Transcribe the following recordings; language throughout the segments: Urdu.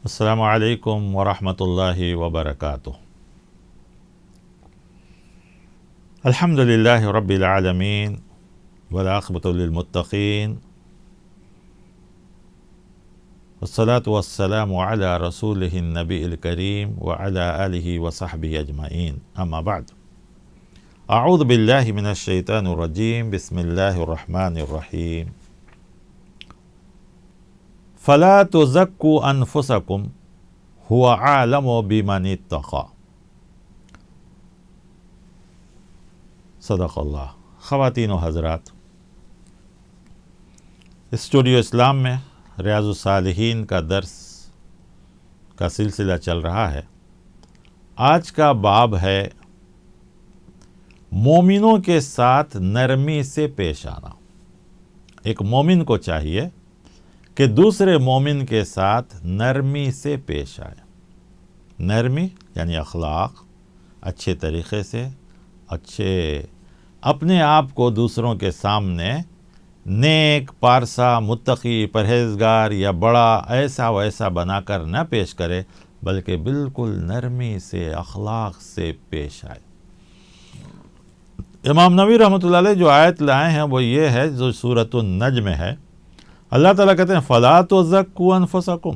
السلام علیکم ورحمۃ اللہ وبرکاتہ۔ الحمد للہ رب العالمین والعاقبۃ للمتقین والصلاة والسلام علی رسولہ النبی الکریم وعلی آلہ وصحبہ اجمعین، اما بعد۔ اعوذ باللہ من الشیطان الرجیم، بسم اللہ الرحمن الرحیم۔ فلا تزکوا انفسکم هو اعلم بمن اتقى۔ صدق اللہ۔ خواتین و حضرات، اسٹوڈیو اسلام میں ریاض الصالحین کا درس کا سلسلہ چل رہا ہے۔ آج کا باب ہے مومنوں کے ساتھ نرمی سے پیش آنا۔ ایک مومن کو چاہیے کہ دوسرے مومن کے ساتھ نرمی سے پیش آئے۔ نرمی یعنی اخلاق، اچھے طریقے سے، اپنے آپ کو دوسروں کے سامنے نیک، پارسا، متقی، پرہیزگار یا بڑا ایسا ویسا بنا کر نہ پیش کرے، بلکہ بالکل نرمی سے، اخلاق سے پیش آئے۔ امام نووی رحمۃ اللہ علیہ جو آیت لائے ہیں وہ یہ ہے جو سورۃ النجم ہے۔ اللہ تعالیٰ کہتے ہیں فَلَا تُزَكُّوا أَنفُسَكُمْ،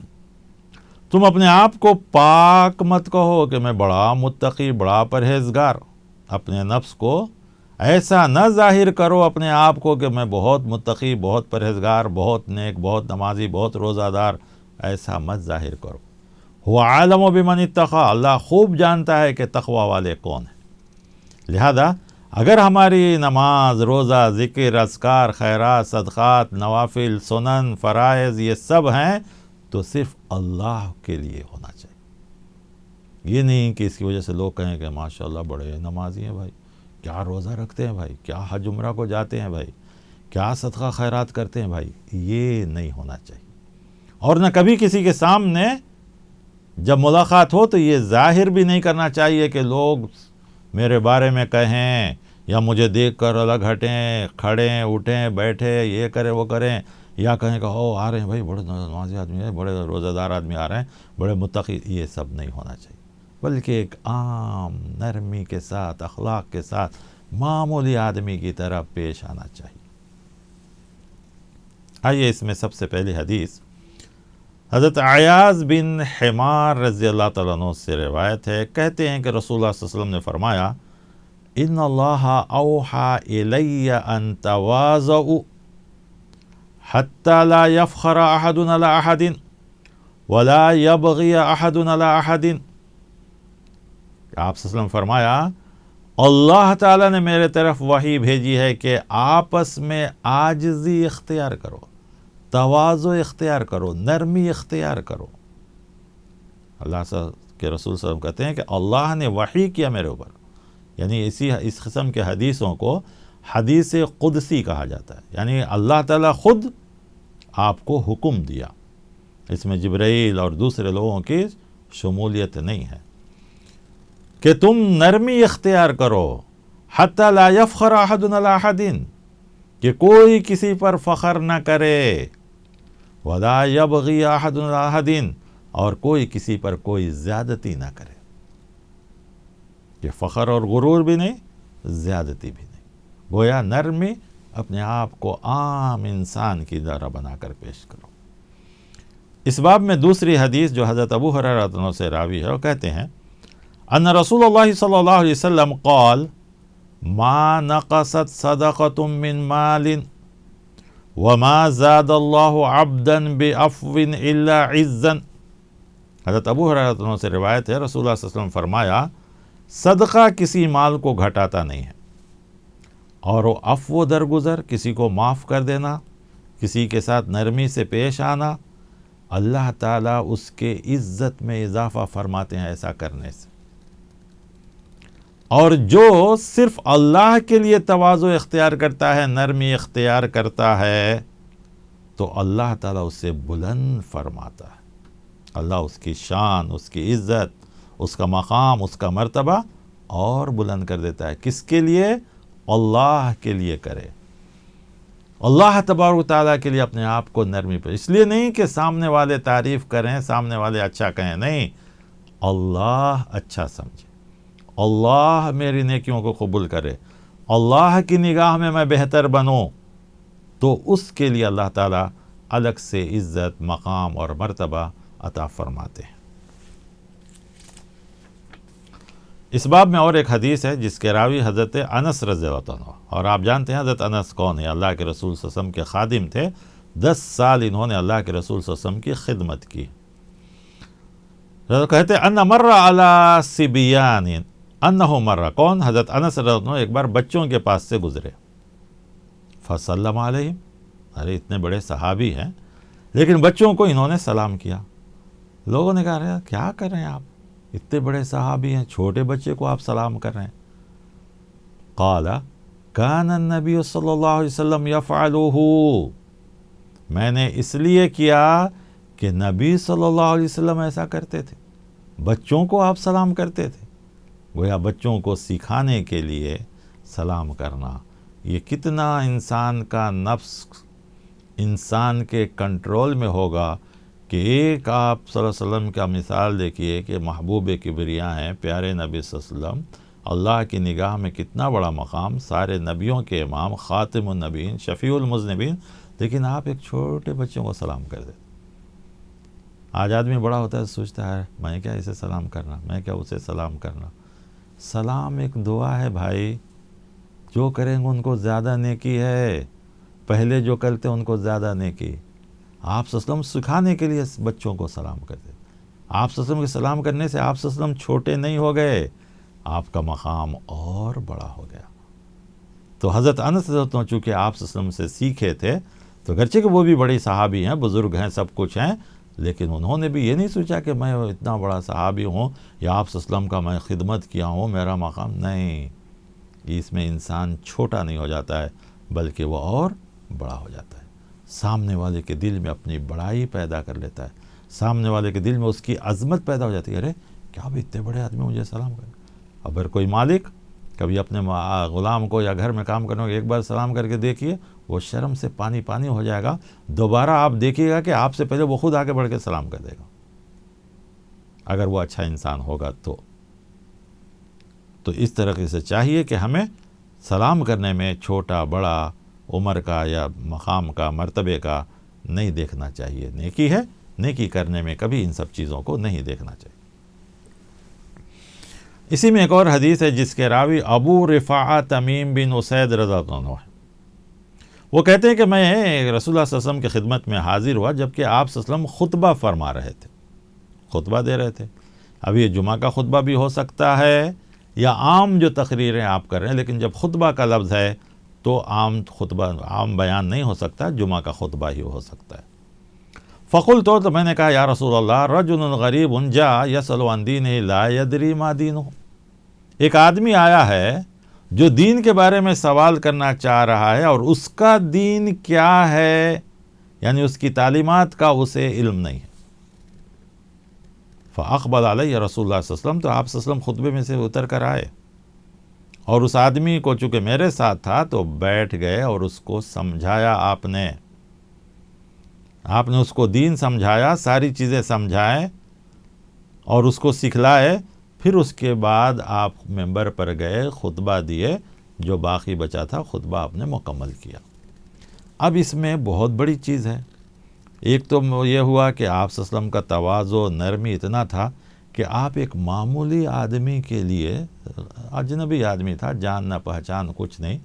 تم اپنے آپ کو پاک مت کہو کہ میں بڑا متقی، بڑا پرہیزگار۔ اپنے نفس کو ایسا نہ ظاہر کرو اپنے آپ کو کہ میں بہت متقی، بہت پرہیزگار، بہت نیک، بہت نمازی، بہت روزہ دار، ایسا مت ظاہر کرو۔ هُوَ أَعْلَمُ بِمَنِ اتَّقَىٰ، اللہ خوب جانتا ہے کہ تقوی والے کون ہیں۔ لہذا اگر ہماری نماز، روزہ، ذکر، اذکار، خیرات، صدقات، نوافل، سنن، فرائض یہ سب ہیں تو صرف اللہ کے لیے ہونا چاہیے۔ یہ نہیں کہ اس کی وجہ سے لوگ کہیں کہ ماشاءاللہ بڑے نمازی ہیں بھائی، کیا روزہ رکھتے ہیں بھائی، کیا حج عمرہ کو جاتے ہیں بھائی، کیا صدقہ خیرات کرتے ہیں بھائی، یہ نہیں ہونا چاہیے۔ اور نہ کبھی کسی کے سامنے جب ملاقات ہو تو یہ ظاہر بھی نہیں کرنا چاہیے کہ لوگ میرے بارے میں کہیں یا مجھے دیکھ کر الگ ہٹیں، کھڑیں، اٹھیں، بیٹھیں، یہ کریں وہ کریں، یا کہیں کہ آ رہے ہیں بھائی بڑے نمازی آدمی ہیں، بڑے روزہ دار آدمی آ رہے ہیں، بڑے متقی۔ یہ سب نہیں ہونا چاہیے، بلکہ ایک عام نرمی کے ساتھ، اخلاق کے ساتھ معمولی آدمی کی طرح پیش آنا چاہیے۔ آئیے اس میں سب سے پہلی حدیث حضرت عیاض بن حمار رضی اللہ تعالیٰ عنہ سے روایت ہے۔ کہتے ہیں کہ رسول اللہ صلی اللہ علیہ وسلم نے فرمایا ان اللہ اوحى الی ان تواضعوا حتی لا یفخر احد علی احد ولا یبغی احد علی احد۔ آپ صلی اللہ علیہ وسلم فرمایا اللہ تعالیٰ نے میرے طرف وحی بھیجی ہے کہ آپس میں عاجزی اختیار کرو، تواضع اختیار کرو، نرمی اختیار کرو۔ اللہ کے رسول صلی اللہ علیہ وسلم کہتے ہیں کہ اللہ نے وحی کیا میرے اوپر، یعنی اس قسم کے حدیثوں کو حدیث قدسی کہا جاتا ہے، یعنی اللہ تعالیٰ خود آپ کو حکم دیا۔ اس میں جبرائیل اور دوسرے لوگوں کی شمولیت نہیں ہے کہ تم نرمی اختیار کرو، حتی لا یفخر احد علی احد، کہ کوئی کسی پر فخر نہ کرے، ولا یبغی احد علی احد، اور کوئی کسی پر کوئی زیادتی نہ کرے، کہ فخر اور غرور بھی نہیں، زیادتی بھی نہیں۔ گویا نرمی اپنے آپ کو عام انسان کی طرح بنا کر پیش کرو۔ اس باب میں دوسری حدیث جو حضرت ابو ہریرہ رضی اللہ عنہ سے راوی ہے، وہ کہتے ہیں ان رسول اللہ صلی اللہ علیہ وسلم قال ما نقصت صدقة من مال وما زاد اللہ عبدا بعفو الا عزا۔ حضرت ابو ہریرہ رضی اللہ عنہ سے روایت ہے، رسول اللہ صلی اللہ علیہ وسلم فرمایا صدقہ کسی مال کو گھٹاتا نہیں ہے، اور وہ عفو درگزر، کسی کو معاف کر دینا، کسی کے ساتھ نرمی سے پیش آنا، اللہ تعالیٰ اس کے عزت میں اضافہ فرماتے ہیں ایسا کرنے سے۔ اور جو صرف اللہ کے لیے تواضع اختیار کرتا ہے، نرمی اختیار کرتا ہے، تو اللہ تعالیٰ اسے بلند فرماتا ہے۔ اللہ اس کی شان، اس کی عزت، اس کا مقام، اس کا مرتبہ اور بلند کر دیتا ہے۔ کس کے لیے؟ اللہ کے لیے کرے۔ اللہ تبارک و تعالیٰ کے لیے اپنے آپ کو نرمی پہ، اس لیے نہیں کہ سامنے والے تعریف کریں، سامنے والے اچھا کہیں، نہیں، اللہ اچھا سمجھے، اللہ میری نیکیوں کو قبول کرے، اللہ کی نگاہ میں میں بہتر بنوں، تو اس کے لیے اللہ تعالیٰ الگ سے عزت، مقام اور مرتبہ عطا فرماتے ہیں۔ اس باب میں اور ایک حدیث ہے جس کے راوی حضرت انس رضی اللہ عنہ، اور آپ جانتے ہیں حضرت انس کون ہے، اللہ کے رسول صلی اللہ علیہ وسلم کے خادم تھے، 10 سال انہوں نے اللہ کے رسول صلی اللہ علیہ وسلم کی خدمت کی۔ کہتے ان مر علی سبیان انہو مر، کون؟ حضرت انس رضی اللہ عنہ ایک بار بچوں کے پاس سے گزرے، فسلم علیہم، ارے اتنے بڑے صحابی ہیں لیکن بچوں کو انہوں نے سلام کیا۔ لوگوں نے کہا کیا کر رہے ہیں آپ، اتنے بڑے صحابی ہیں، چھوٹے بچے کو آپ سلام کر رہے ہیں؟ قال کان النبی صلی اللہ علیہ وسلم یفعلہ، میں نے اس لیے کیا کہ نبی صلی اللہ علیہ وسلم ایسا کرتے تھے، بچوں کو آپ سلام کرتے تھے۔ گویا بچوں کو سکھانے کے لیے سلام کرنا، یہ کتنا انسان کا نفس انسان کے کنٹرول میں ہوگا کہ ایک آپ صلی اللہ علیہ وسلم کا مثال دیکھیے کہ محبوب کبریا ہیں، پیارے نبی صلی اللہ علیہ وسلم، اللہ کی نگاہ میں کتنا بڑا مقام، سارے نبیوں کے امام، خاتم النبیین، شفیع المذنبین، لیکن آپ ایک چھوٹے بچوں کو سلام کر دیتے۔ آج آدمی بڑا ہوتا ہے، سوچتا ہے میں کیا اسے سلام کرنا، میں کیا اسے سلام کرنا۔ سلام ایک دعا ہے بھائی، جو کریں گے ان کو زیادہ نیکی ہے، پہلے جو کرتے ان کو زیادہ نیکی۔ آپ صلی اللہ علیہ وسلم سکھانے کے لیے بچوں کو سلام کرتے، آپ صلی اللہ علیہ وسلم کے سلام کرنے سے آپ صلی اللہ علیہ وسلم چھوٹے نہیں ہو گئے، آپ کا مقام اور بڑا ہو گیا۔ تو حضرت انس رضی اللہ عنہ چونکہ آپ صلی اللہ علیہ وسلم سے سیکھے تھے، تو گرچہ کہ وہ بھی بڑی صحابی ہیں، بزرگ ہیں، سب کچھ ہیں، لیکن انہوں نے بھی یہ نہیں سوچا کہ میں اتنا بڑا صحابی ہوں یا آپ صلی اللہ علیہ وسلم کا میں خدمت کیا ہوں، میرا مقام نہیں۔ اس میں انسان چھوٹا نہیں ہو جاتا ہے بلکہ وہ اور بڑا ہو جاتا ہے، سامنے والے کے دل میں اپنی بڑائی پیدا کر لیتا ہے، سامنے والے کے دل میں اس کی عظمت پیدا ہو جاتی ہے، ارے کیا بھی اتنے بڑے آدمی مجھے سلام کریں۔ اگر کوئی مالک کبھی اپنے غلام کو یا گھر میں کام کرنے کو ایک بار سلام کر کے دیکھیے، وہ شرم سے پانی پانی ہو جائے گا، دوبارہ آپ دیکھیے گا کہ آپ سے پہلے وہ خود آگے بڑھ کے سلام کر دے گا، اگر وہ اچھا انسان ہوگا تو اس طریقے سے چاہیے کہ ہمیں سلام کرنے میں چھوٹا بڑا، عمر کا یا مقام کا، مرتبے کا نہیں دیکھنا چاہیے۔ نیکی ہے، نیکی کرنے میں کبھی ان سب چیزوں کو نہیں دیکھنا چاہیے۔ اسی میں ایک اور حدیث ہے جس کے راوی ابو رفاعہ تمیم بن اسید رضی اللہ عنہ ہے۔ وہ کہتے ہیں کہ میں رسول اللہ صلی اللہ علیہ وسلم کی خدمت میں حاضر ہوا جبکہ آپ صلی اللہ علیہ وسلم خطبہ فرما رہے تھے، خطبہ دے رہے تھے۔ اب یہ جمعہ کا خطبہ بھی ہو سکتا ہے یا عام جو تقریریں آپ کر رہے ہیں، لیکن جب خطبہ کا لفظ ہے تو عام خطبہ، عام بیان نہیں ہو سکتا، جمعہ کا خطبہ ہی ہو سکتا ہے۔ فقلت، تو میں نے کہا یا رسول اللہ، رجل غریب جاء یسأل عن دینہ لا یدری ما دینہ، ایک آدمی آیا ہے جو دین کے بارے میں سوال کرنا چاہ رہا ہے اور اس کا دین کیا ہے، یعنی اس کی تعلیمات کا اسے علم نہیں ہے۔ فاقبل علیہ رسول اللہ صلی اللہ علیہ وسلم، تو آپ صلی اللہ علیہ وسلم خطبے میں سے اتر کر آئے اور اس آدمی کو چونکہ میرے ساتھ تھا تو بیٹھ گئے اور اس کو سمجھایا، آپ نے اس کو دین سمجھایا، ساری چیزیں سمجھائے اور اس کو سکھلائے۔ پھر اس کے بعد آپ ممبر پر گئے، خطبہ دیے، جو باقی بچا تھا خطبہ آپ نے مکمل کیا۔ اب اس میں بہت بڑی چیز ہے، ایک تو یہ ہوا کہ آپ صلی اللہ علیہ وسلم کا تواضع، نرمی اتنا تھا کہ آپ ایک معمولی آدمی کے لیے، اجنبی آدمی تھا، جان نہ پہچان کچھ نہیں،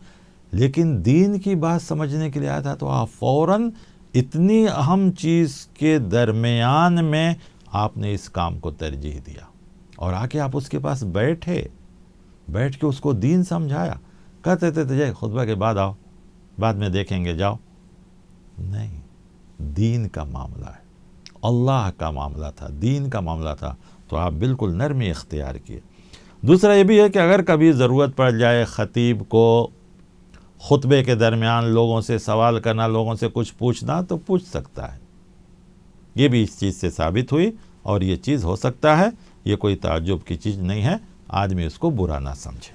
لیکن دین کی بات سمجھنے کے لیے آیا تھا، تو آپ فوراً اتنی اہم چیز کے درمیان میں آپ نے اس کام کو ترجیح دیا اور آ کے آپ اس کے پاس بیٹھ کے اس کو دین سمجھایا۔ کہتے تھے جائے خطبہ کے بعد آؤ، بعد میں دیکھیں گے، جاؤ، نہیں، دین کا معاملہ ہے، اللہ کا معاملہ تھا، دین کا معاملہ تھا، تو آپ بالکل نرمی اختیار کیے۔ دوسرا یہ بھی ہے کہ اگر کبھی ضرورت پڑ جائے خطیب کو خطبے کے درمیان لوگوں سے سوال کرنا، لوگوں سے کچھ پوچھنا، تو پوچھ سکتا ہے، یہ بھی اس چیز سے ثابت ہوئی اور یہ چیز ہو سکتا ہے، یہ کوئی تعجب کی چیز نہیں ہے، آدمی اس کو برا نہ سمجھے۔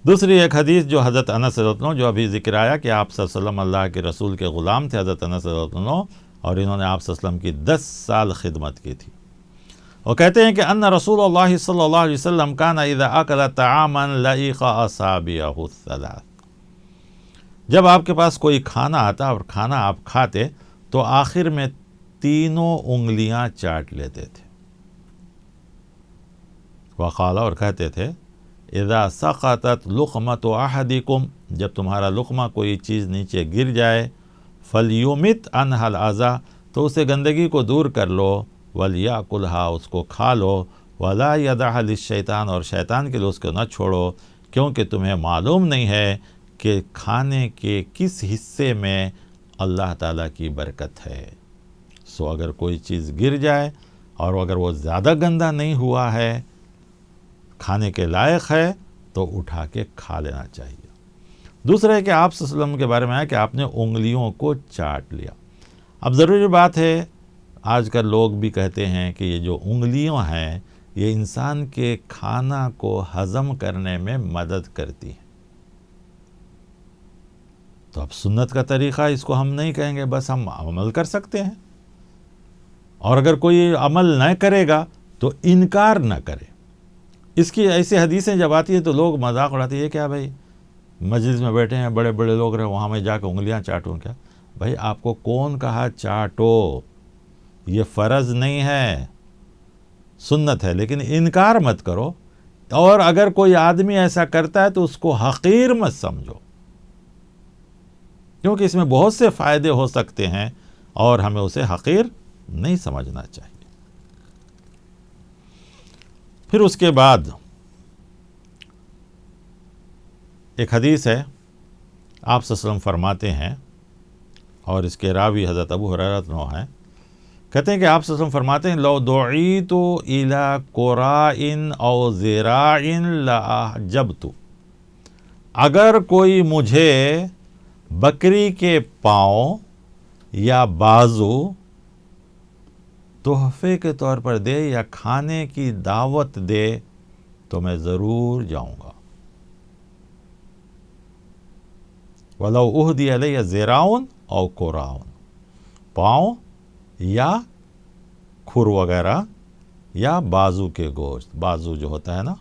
دوسری ایک حدیث جو حضرت انس رضی اللہ عنہ، جو ابھی ذکر آیا کہ آپ صلی اللہ علیہ وسلم اللہ کے رسول کے غلام تھے حضرت انس رضی اللہ عنہ، اور انہوں نے آپ صلی اللہ علیہ وسلم کی 10 سال خدمت کی تھی. وہ کہتے ہیں کہ ان رسول اللہ صلی اللہ علیہ وسلم کان اذا اکل طعاما لئق اصابعہ الثلاث. جب آپ کے پاس کوئی کھانا آتا اور کھانا آپ کھاتے تو آخر میں 3 انگلیاں چاٹ لیتے تھے. وقال، اور کہتے تھے، اذا سقطت لقمۃ احدکم، جب تمہارا لقمہ کوئی چیز نیچے گر جائے، فلیمت عنہا الاذی، تو اسے گندگی کو دور کر لو، ولیاکلھا، اس کو کھا لو، ولا یدعھا للشیطان، اور شیطان کے لیے اس کو نہ چھوڑو، کیونکہ تمہیں معلوم نہیں ہے کہ کھانے کے کس حصے میں اللہ تعالیٰ کی برکت ہے. سو اگر کوئی چیز گر جائے اور اگر وہ زیادہ گندا نہیں ہوا ہے، کھانے کے لائق ہے، تو اٹھا کے کھا لینا چاہیے. دوسرا ہے کہ آپ صلی اللہ علیہ وسلم کے بارے میں ہے کہ آپ نے انگلیوں کو چاٹ لیا. اب ضروری بات ہے، آج کل لوگ بھی کہتے ہیں کہ یہ جو انگلیاں ہیں یہ انسان کے کھانا کو ہضم کرنے میں مدد کرتی ہیں. تو اب سنت کا طریقہ اس کو ہم نہیں کہیں گے، بس ہم عمل کر سکتے ہیں. اور اگر کوئی عمل نہ کرے گا تو انکار نہ کرے. اس کی ایسی حدیثیں جب آتی ہیں تو لوگ مذاق اڑاتے ہیں، کیا بھائی مجلس میں بیٹھے ہیں، بڑے بڑے لوگ رہے، وہاں میں جا کے انگلیاں چاٹوں کیا؟ بھائی آپ کو کون کہا چاٹو؟ یہ فرض نہیں ہے، سنت ہے، لیکن انکار مت کرو. اور اگر کوئی آدمی ایسا کرتا ہے تو اس کو حقیر مت سمجھو، کیونکہ اس میں بہت سے فائدے ہو سکتے ہیں اور ہمیں اسے حقیر نہیں سمجھنا چاہیے. پھر اس کے بعد ایک حدیث ہے، آپ صلی اللہ علیہ وسلم فرماتے ہیں، اور اس کے راوی حضرت ابو ہریرہ ہیں، کہتے ہیں کہ آپ صلی اللہ علیہ وسلم فرماتے ہیں، لو دعیت الی قراء او ذراع لاعجبت، اگر کوئی مجھے بکری کے پاؤں یا بازو تحفے کے طور پر دے یا کھانے کی دعوت دے تو میں ضرور جاؤں گا. وَلَوْ أُهْدِيَ لَيَ ذِرَاعٌ أَوْ قُرَاعٌ، پاؤں یا کھر وغیرہ یا بازو کے گوشت، بازو جو ہوتا ہے نا.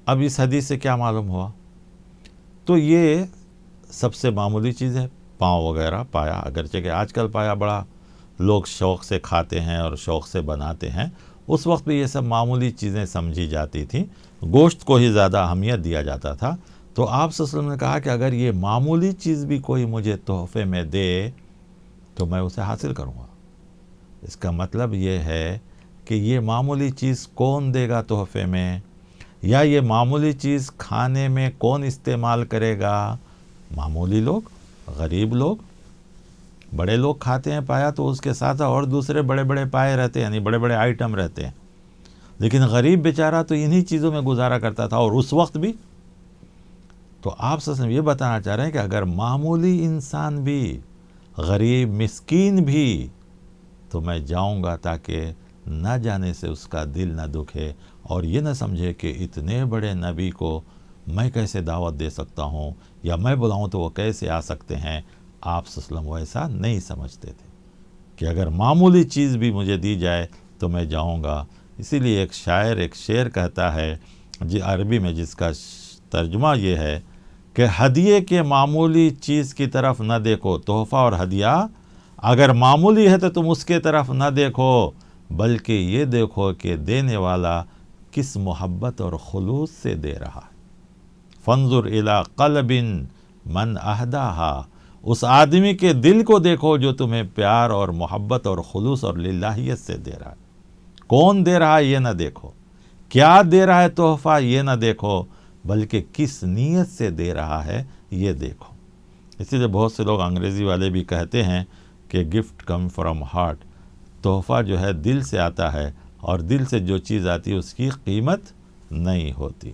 اب اس حدیث سے کیا معلوم ہوا؟ تو یہ سب سے معمولی چیز ہے، پاؤں وغیرہ، پایا، اگرچہ کہ آج کل پایا بڑا لوگ شوق سے کھاتے ہیں اور شوق سے بناتے ہیں، اس وقت بھی یہ سب معمولی چیزیں سمجھی جاتی تھیں، گوشت کو ہی زیادہ اہمیت دیا جاتا تھا. تو آپ صلی اللہ علیہ وسلم نے کہا کہ اگر یہ معمولی چیز بھی کوئی مجھے تحفے میں دے تو میں اسے حاصل کروں گا. اس کا مطلب یہ ہے کہ یہ معمولی چیز کون دے گا تحفے میں، یا یہ معمولی چیز کھانے میں کون استعمال کرے گا؟ معمولی لوگ، غریب لوگ. بڑے لوگ کھاتے ہیں پایا تو اس کے ساتھ اور دوسرے بڑے بڑے پائے رہتے ہیں، یعنی بڑے بڑے آئٹم رہتے ہیں، لیکن غریب بیچارہ تو انہی چیزوں میں گزارا کرتا تھا، اور اس وقت بھی. تو آپ صلی اللہ علیہ وسلم یہ بتانا چاہ رہے ہیں کہ اگر معمولی انسان بھی، غریب مسکین بھی، تو میں جاؤں گا تاکہ نہ جانے سے اس کا دل نہ دکھے اور یہ نہ سمجھے کہ اتنے بڑے نبی کو میں کیسے دعوت دے سکتا ہوں، یا میں بلاؤں تو وہ کیسے آ سکتے ہیں. آپ صلی اللہ علیہ وسلم ایسا نہیں سمجھتے تھے کہ اگر معمولی چیز بھی مجھے دی جائے تو میں جاؤں گا. اسی لیے ایک شاعر ایک شعر کہتا ہے عربی میں، جس کا ترجمہ یہ ہے کہ ہدیے کے معمولی چیز کی طرف نہ دیکھو، تحفہ اور ہدیہ اگر معمولی ہے تو تم اس کے طرف نہ دیکھو، بلکہ یہ دیکھو کہ دینے والا کس محبت اور خلوص سے دے رہا ہے. فانظر الی قلب من اہداہا، اس آدمی کے دل کو دیکھو جو تمہیں پیار اور محبت اور خلوص اور للہیت سے دے رہا ہے. کون دے رہا ہے یہ نہ دیکھو، کیا دے رہا ہے تحفہ یہ نہ دیکھو، بلکہ کس نیت سے دے رہا ہے یہ دیکھو. اسی لیے بہت سے لوگ انگریزی والے بھی کہتے ہیں کہ گفٹ کم فرام ہارٹ، تحفہ جو ہے دل سے آتا ہے، اور دل سے جو چیز آتی ہے اس کی قیمت نہیں ہوتی.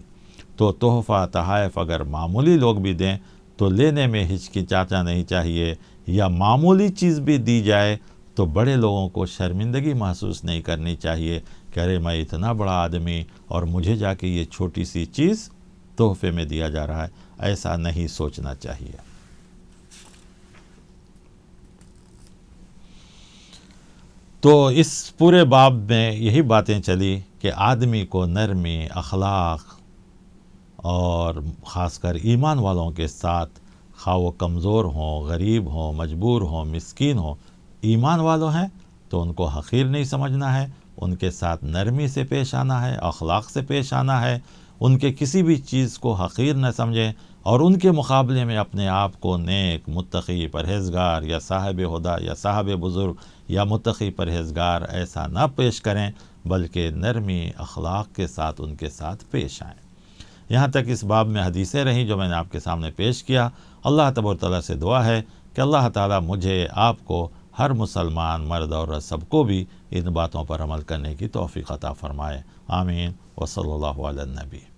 تو تحفہ تحائف اگر معمولی لوگ بھی دیں تو لینے میں ہچکچانا نہیں چاہیے، یا معمولی چیز بھی دی جائے تو بڑے لوگوں کو شرمندگی محسوس نہیں کرنی چاہیے کہ ارے میں اتنا بڑا آدمی اور مجھے جا کے یہ چھوٹی سی چیز تحفے میں دیا جا رہا ہے، ایسا نہیں سوچنا چاہیے۔ تو اس پورے باب میں یہی باتیں چلی کہ آدمی کو نرمی، اخلاق اور خاص کر ایمان والوں کے ساتھ، خواہ وہ کمزور ہوں، غریب ہوں، مجبور ہوں، مسکین ہوں، ایمان والوں ہیں تو ان کو حقیر نہیں سمجھنا ہے، ان کے ساتھ نرمی سے پیش آنا ہے، اخلاق سے پیش آنا ہے، ان کے کسی بھی چیز کو حقیر نہ سمجھیں، اور ان کے مقابلے میں اپنے آپ کو نیک، متقی، پرہیزگار یا صاحب ہدیٰ یا صاحب بزرگ یا متقی پرہیزگار ایسا نہ پیش کریں، بلکہ نرمی اخلاق کے ساتھ ان کے ساتھ پیش آئیں۔ یہاں تک اس باب میں حدیثیں رہیں جو میں نے آپ کے سامنے پیش کیا۔ اللہ تبارک و تعالیٰ سے دعا ہے کہ اللہ تعالیٰ مجھے، آپ کو، ہر مسلمان مرد اور سب کو بھی ان باتوں پر عمل کرنے کی توفیق عطا فرمائے۔ آمین۔ وصلی اللہ علی النبی۔